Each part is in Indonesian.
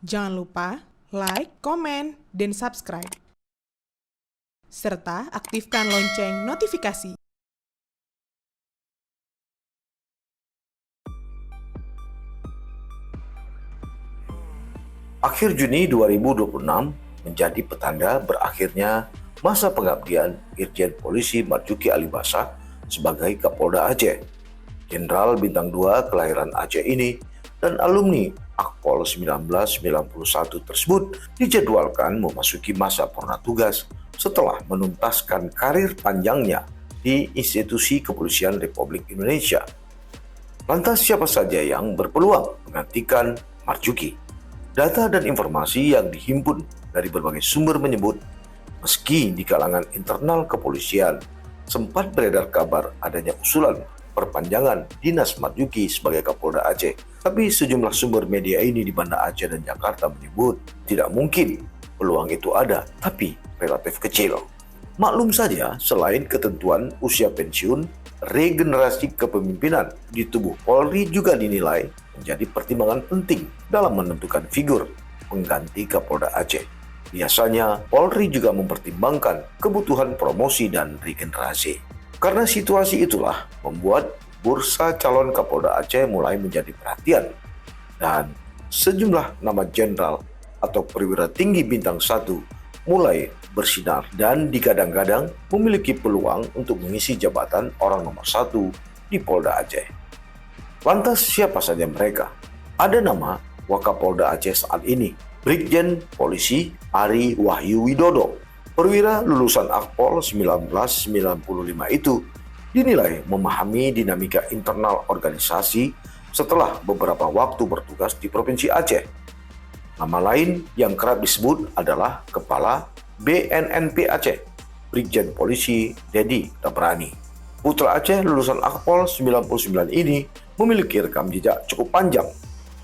Jangan lupa like, komen, dan subscribe. Serta aktifkan lonceng notifikasi. Akhir Juni 2026 menjadi petanda berakhirnya masa pengabdian Irjen Polisi Marzuki Ali Bashar sebagai Kapolda Aceh. Jenderal Bintang 2 kelahiran Aceh ini dan alumni Akpol 1991 tersebut dijadwalkan memasuki masa purna tugas setelah menuntaskan karir panjangnya di institusi kepolisian Republik Indonesia. Lantas siapa saja yang berpeluang menggantikan Marzuki? Data dan informasi yang dihimpun dari berbagai sumber menyebut, meski di kalangan internal kepolisian sempat beredar kabar adanya usulan perpanjangan dinas Marzuki sebagai Kapolda Aceh, tapi sejumlah sumber media ini di Banda Aceh dan Jakarta menyebut tidak mungkin peluang itu ada, tapi relatif kecil. Maklum saja, selain ketentuan usia pensiun, regenerasi kepemimpinan di tubuh Polri juga dinilai menjadi pertimbangan penting dalam menentukan figur pengganti Kapolda Aceh. Biasanya, Polri juga mempertimbangkan kebutuhan promosi dan regenerasi. Karena situasi itulah membuat bursa calon Kapolda Aceh mulai menjadi perhatian. Dan sejumlah nama jenderal atau perwira tinggi bintang 1 mulai bersinar dan digadang-gadang memiliki peluang untuk mengisi jabatan orang nomor 1 di Polda Aceh. Lantas siapa saja mereka? Ada nama Wakapolda Aceh saat ini, Brigjen Polisi Ari Wahyu Widodo. Perwira lulusan Akpol 1995 itu dinilai memahami dinamika internal organisasi setelah beberapa waktu bertugas di Provinsi Aceh. Nama lain yang kerap disebut adalah Kepala BNNP Aceh, Brigjen Polisi Dedi Tabrani. Putra Aceh lulusan Akpol 99 ini memiliki rekam jejak cukup panjang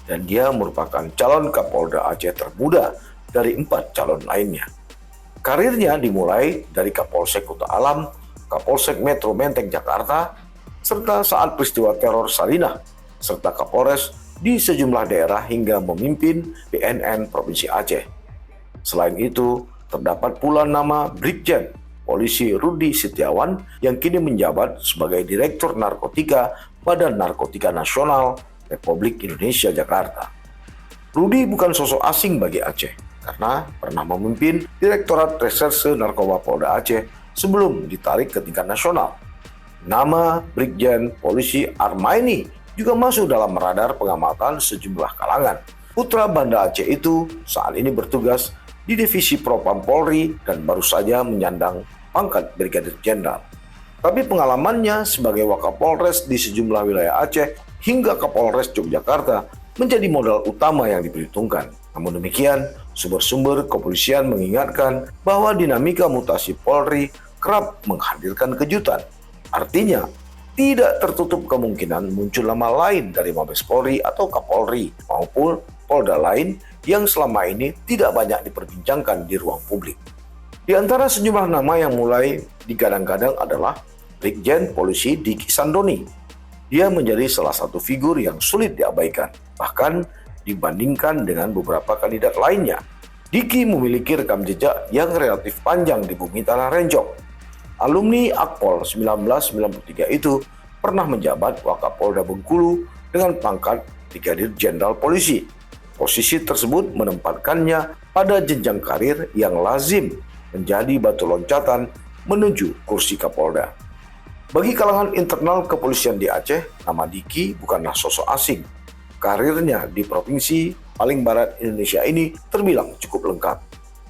dan dia merupakan calon Kapolda Aceh termuda dari 4 calon lainnya. Karirnya dimulai dari Kapolsek Kuta Alam, Kapolsek Metro Menteng Jakarta, serta saat peristiwa teror Sarinah, serta Kapolres di sejumlah daerah hingga memimpin BNN Provinsi Aceh. Selain itu, terdapat pula nama Brigjen Polisi Rudi Setiawan yang kini menjabat sebagai Direktur Narkotika Badan Narkotika Nasional Republik Indonesia Jakarta. Rudi bukan sosok asing bagi Aceh karena pernah memimpin Direktorat Reserse Narkoba Polda Aceh sebelum ditarik ke tingkat nasional. Nama Brigjen Polisi Armaini juga masuk dalam radar pengamatan sejumlah kalangan. Putra Banda Aceh itu saat ini bertugas di Divisi Propam Polri dan baru saja menyandang pangkat Brigadir Jenderal. Tapi pengalamannya sebagai Wakapolres di sejumlah wilayah Aceh hingga Kapolres Yogyakarta menjadi modal utama yang diperhitungkan. Namun demikian, sumber-sumber kepolisian mengingatkan bahwa dinamika mutasi Polri kerap menghadirkan kejutan. Artinya, tidak tertutup kemungkinan muncul nama lain dari Mabes Polri atau Kapolri maupun Polda lain yang selama ini tidak banyak diperbincangkan di ruang publik. Di antara sejumlah nama yang mulai digadang-gadang adalah Brigjen Polisi Diki Sandoni. Dia menjadi salah satu figur yang sulit diabaikan, bahkan dibandingkan dengan beberapa kandidat lainnya. Diki memiliki rekam jejak yang relatif panjang di bumi Tanah Renjong. Alumni Akpol 1993 itu pernah menjabat Wakapolda Bengkulu dengan pangkat Brigadir Jenderal Polisi. Posisi tersebut menempatkannya pada jenjang karir yang lazim menjadi batu loncatan menuju kursi Kapolda. Bagi kalangan internal kepolisian di Aceh, nama Diki bukanlah sosok asing. Karirnya di provinsi paling barat Indonesia ini terbilang cukup lengkap.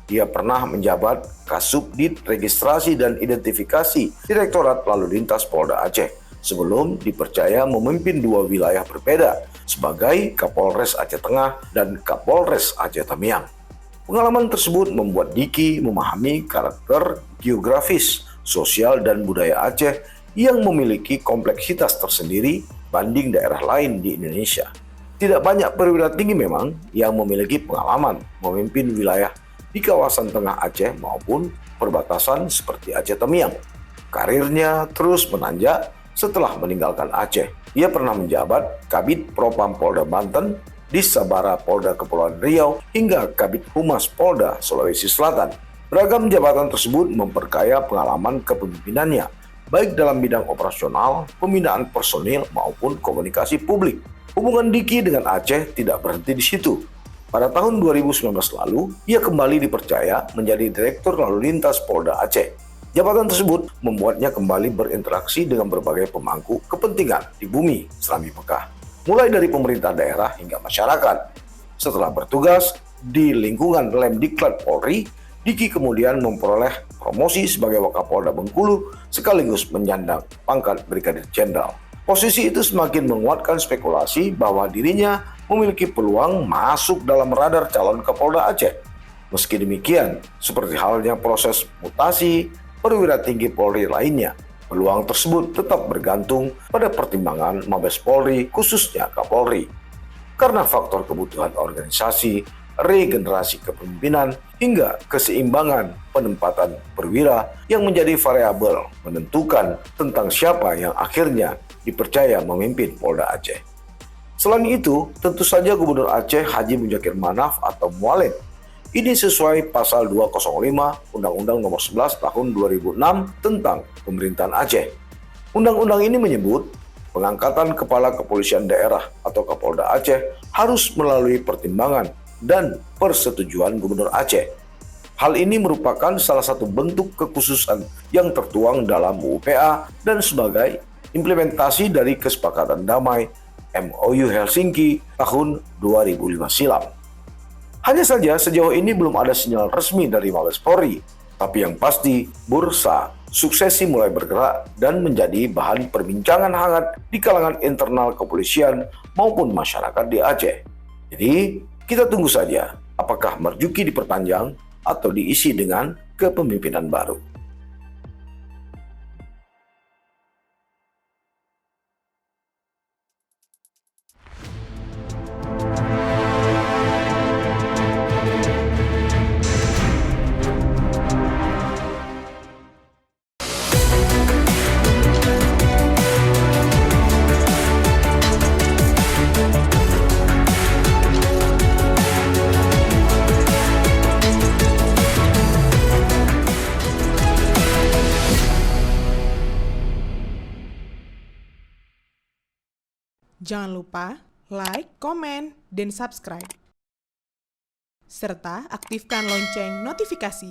Dia pernah menjabat Kasubdit Registrasi dan Identifikasi Direktorat Lalu Lintas Polda Aceh sebelum dipercaya memimpin 2 wilayah berbeda sebagai Kapolres Aceh Tengah dan Kapolres Aceh Tamiang. Pengalaman tersebut membuat Diki memahami karakter geografis, sosial, dan budaya Aceh yang memiliki kompleksitas tersendiri banding daerah lain di Indonesia. Tidak banyak perwira tinggi memang yang memiliki pengalaman memimpin wilayah di kawasan tengah Aceh maupun perbatasan seperti Aceh Tamiang. Karirnya terus menanjak setelah meninggalkan Aceh. Ia pernah menjabat Kabid Propam Polda Banten di Sabara Polda Kepulauan Riau hingga Kabid Humas Polda Sulawesi Selatan. Beragam jabatan tersebut memperkaya pengalaman kepemimpinannya, baik dalam bidang operasional, pembinaan personil, maupun komunikasi publik. Hubungan Diki dengan Aceh tidak berhenti di situ. Pada tahun 2019 lalu, ia kembali dipercaya menjadi Direktur Lalu Lintas Polda Aceh. Jabatan tersebut membuatnya kembali berinteraksi dengan berbagai pemangku kepentingan di bumi Serambi Mekah, mulai dari pemerintah daerah hingga masyarakat. Setelah bertugas di lingkungan Lemdiklat Polri, Diki kemudian memperoleh promosi sebagai Wakapolda Bengkulu sekaligus menyandang pangkat Brigadir Jenderal. Posisi itu semakin menguatkan spekulasi bahwa dirinya memiliki peluang masuk dalam radar calon Kapolda Aceh. Meski demikian, seperti halnya proses mutasi perwira tinggi Polri lainnya, peluang tersebut tetap bergantung pada pertimbangan Mabes Polri, khususnya Kapolri. Karena faktor kebutuhan organisasi, regenerasi kepemimpinan, hingga keseimbangan penempatan perwira yang menjadi variabel menentukan tentang siapa yang akhirnya dipercaya memimpin Polda Aceh. Selain itu, tentu saja Gubernur Aceh Haji Muzakir Manaf atau Mualem. Ini sesuai pasal 205 Undang-Undang Nomor 11 Tahun 2006 tentang Pemerintahan Aceh. Undang-undang ini menyebut pengangkatan kepala kepolisian daerah atau Kapolda Aceh harus melalui pertimbangan dan persetujuan Gubernur Aceh. Hal ini merupakan salah satu bentuk kekhususan yang tertuang dalam UPA dan sebagai implementasi dari kesepakatan damai MOU Helsinki tahun 2005 silam. Hanya saja sejauh ini belum ada sinyal resmi dari Mabes Polri, tapi yang pasti bursa suksesi mulai bergerak dan menjadi bahan perbincangan hangat di kalangan internal kepolisian maupun masyarakat di Aceh. Jadi, kita tunggu saja apakah Marjuki diperpanjang atau diisi dengan kepemimpinan baru. Jangan lupa like, komen, dan subscribe. Serta aktifkan lonceng notifikasi.